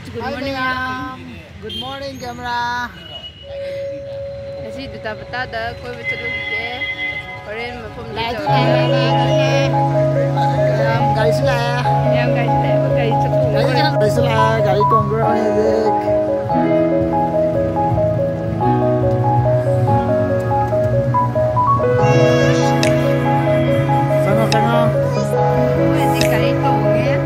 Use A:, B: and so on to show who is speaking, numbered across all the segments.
A: Good morning.
B: Good morning, camera.
A: Kasi duta-bata koi bachaloge. Horen mafam
B: Lagi
A: dito.
B: Gari sila.
A: Yang guys le, gari chatu.
B: Gari sila, gari kongro ni dik. Sama-sama.
A: Kasi gari tonge.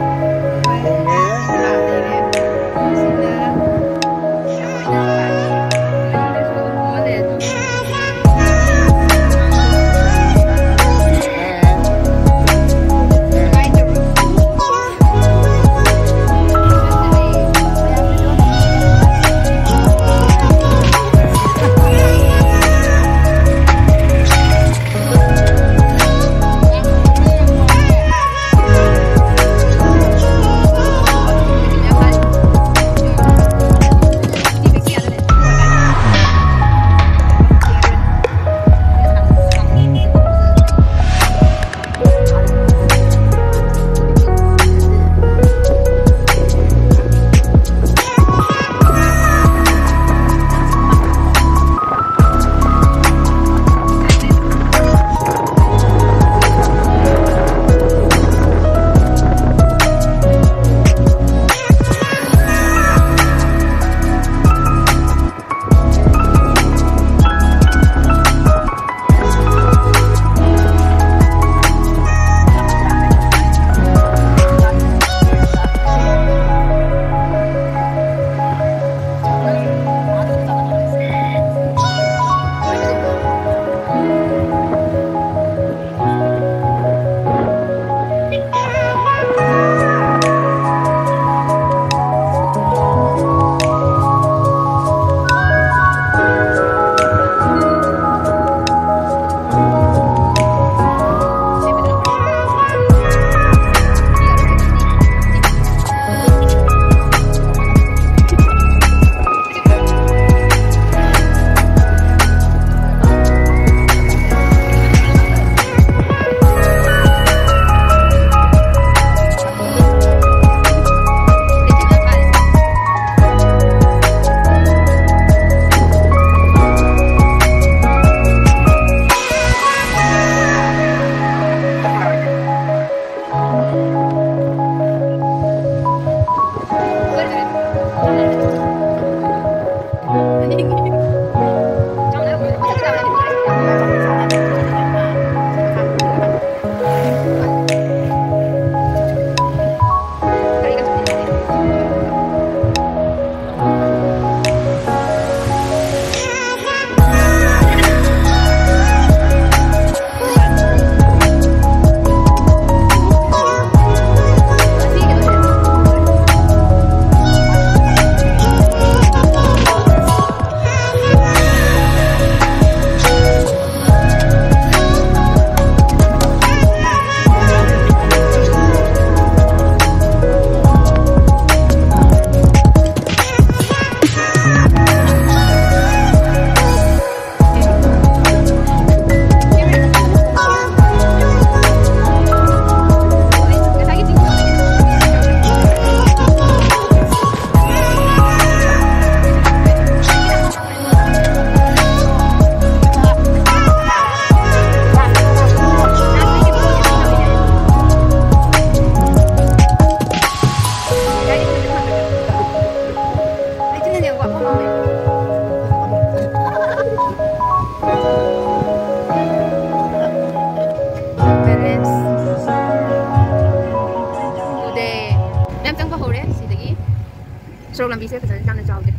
A: Solo lang bisa kasi jangan jauh deh.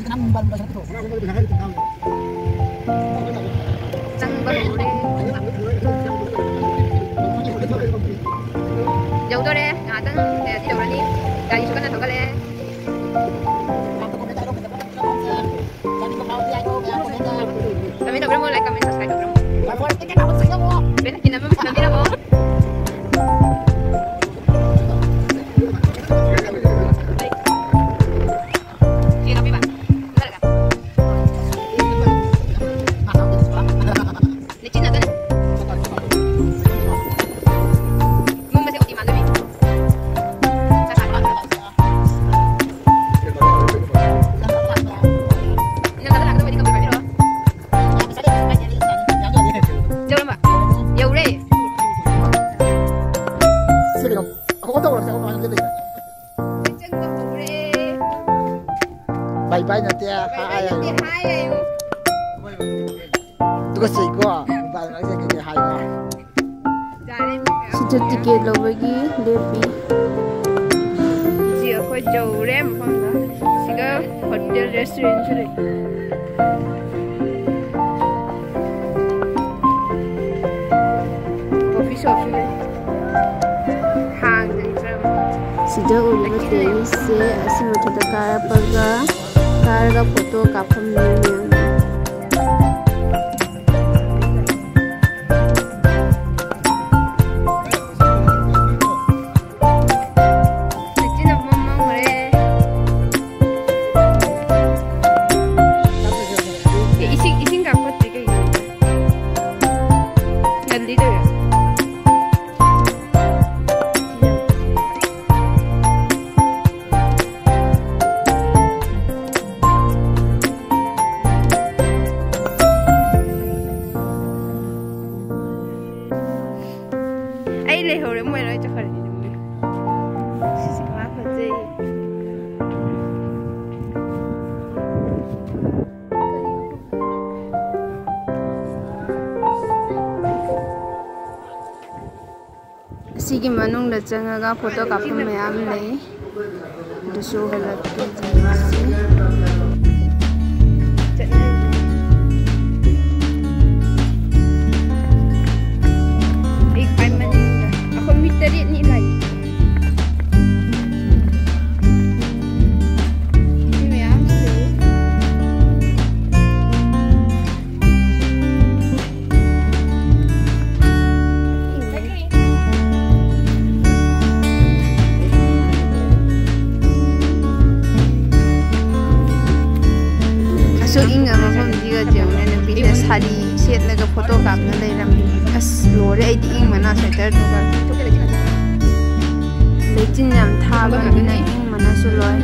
A: Jangan baru deh. Jauh tuh deh, ngatan ya tidak berani. Dari suka nanti kali. Kami tak berani like, comment, subscribe tak berani. Beda kita nanti nak mau.
B: bye bye na tiya. Hi. Tu ko say ko. Ba na say ke hi ko.
C: Sida ticket lobagi lepi.
A: Ji ko jore mafam da. Siga hotel restaurant chule. Coffee shop chule. Hang dang tram.
C: Sida uriba terrace se asima thada karaga photo kapam ne.
A: Ai lấy hồ để mua rồi cho phải xin má phải gì
C: Sigi manung da changaga photo kapam mayam lei du show halak ke jinsi
A: ik 5 minute ako mitari ni lai ni mayam
C: so inga mafam diga jamne na bidya sari set laga photo kapna leiram as lore ai di ing mana sweater to ga lechin yam tha ba na ing mana su loi